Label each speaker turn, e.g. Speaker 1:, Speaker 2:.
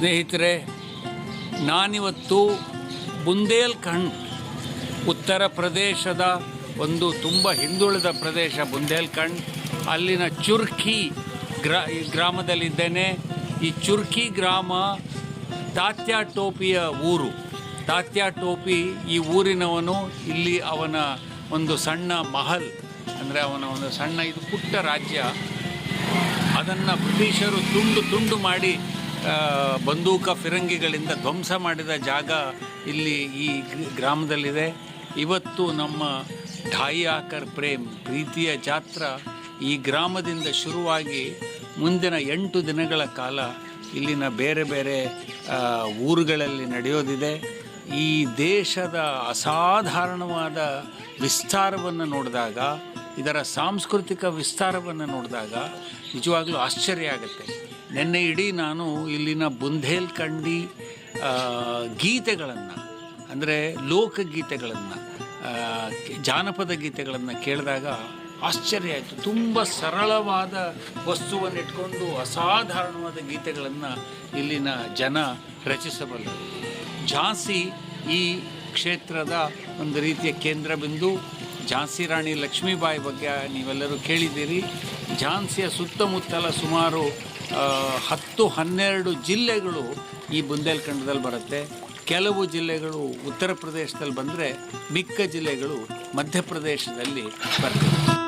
Speaker 1: ಸ್ನೇಹಿತರೆ, ನಾನಿವತ್ತು ಬುಂದೇಲ್ಖಂಡ್, ಉತ್ತರ ಪ್ರದೇಶದ ಒಂದು ತುಂಬ ಹಿಂದುಳಿದ ಪ್ರದೇಶ ಬುಂದೇಲ್ಖಂಡ್, ಅಲ್ಲಿನ ಚುರ್ಕಿ ಗ್ರಾಮದಲ್ಲಿದ್ದೇನೆ. ಈ ಚುರ್ಕಿ ಗ್ರಾಮ ತಾತ್ಯಾ ಟೋಪಿಯ ಊರು. ತಾತ್ಯಾ ಟೋಪಿ ಈ ಊರಿನವನು. ಇಲ್ಲಿ ಅವನ ಒಂದು ಸಣ್ಣ ಮಹಲ್, ಅಂದರೆ ಅವನ ಒಂದು ಸಣ್ಣ ಇದು ಪುಟ್ಟ ರಾಜ್ಯ, ಅದನ್ನು ಬ್ರಿಟಿಷರು ತುಂಡು ಮಾಡಿ ಬಂದೂಕ ಫಿರಂಗಿಗಳಿಂದ ಧ್ವಂಸ ಮಾಡಿದ ಜಾಗ ಇಲ್ಲಿ ಈ ಗ್ರಾಮದಲ್ಲಿದೆ. ಇವತ್ತು ನಮ್ಮ ಢಾಯಿ ಆಕರ್ ಪ್ರೇಮ್, ಪ್ರೀತಿಯ ಜಾತ್ರಾ ಈ ಗ್ರಾಮದಿಂದ ಶುರುವಾಗಿ ಮುಂದಿನ 8 ದಿನಗಳ ಕಾಲ ಇಲ್ಲಿನ ಬೇರೆ ಬೇರೆ ಊರುಗಳಲ್ಲಿ ನಡೆಯೋದಿದೆ. ಈ ದೇಶದ ಅಸಾಧಾರಣವಾದ ವಿಸ್ತಾರವನ್ನು ನೋಡಿದಾಗ, ಇದರ ಸಾಂಸ್ಕೃತಿಕ ವಿಸ್ತಾರವನ್ನು ನೋಡಿದಾಗ ನಿಜವಾಗ್ಲೂ ಆಶ್ಚರ್ಯ ಆಗುತ್ತೆ. ನಿನ್ನೆ ಇಡೀ ನಾನು ಇಲ್ಲಿನ ಬುಂದೇಲ್ಖಂಡಿ ಗೀತೆಗಳನ್ನು, ಅಂದರೆ ಲೋಕಗೀತೆಗಳನ್ನು, ಜಾನಪದ ಗೀತೆಗಳನ್ನು ಕೇಳಿದಾಗ ಆಶ್ಚರ್ಯ ಆಯಿತು. ತುಂಬ ಸರಳವಾದ ವಸ್ತುವನ್ನು ಇಟ್ಕೊಂಡು ಅಸಾಧಾರಣವಾದ ಗೀತೆಗಳನ್ನು ಇಲ್ಲಿನ ಜನ ರಚಿಸಬಲ್ಲರು. ಝಾನ್ಸಿ ಈ ಕ್ಷೇತ್ರದ ಒಂದು ರೀತಿಯ ಕೇಂದ್ರ ಬಿಂದು. ಝಾನ್ಸಿ ರಾಣಿ ಲಕ್ಷ್ಮೀಬಾಯಿ ಬಗ್ಗೆ ನೀವೆಲ್ಲರೂ ಕೇಳಿದ್ದೀರಿ. ಝಾನ್ಸಿಯ ಸುತ್ತಮುತ್ತಲ ಸುಮಾರು 10-12 ಜಿಲ್ಲೆಗಳು ಈ ಬುಂದೇಲ್ಖಂಡದಲ್ಲಿ ಬರುತ್ತೆ. ಕೆಲವು ಜಿಲ್ಲೆಗಳು ಉತ್ತರ ಪ್ರದೇಶದಲ್ಲಿ ಬಂದರೆ ಮಿಕ್ಕ ಜಿಲ್ಲೆಗಳು ಮಧ್ಯಪ್ರದೇಶದಲ್ಲಿ ಬರ್ತವೆ.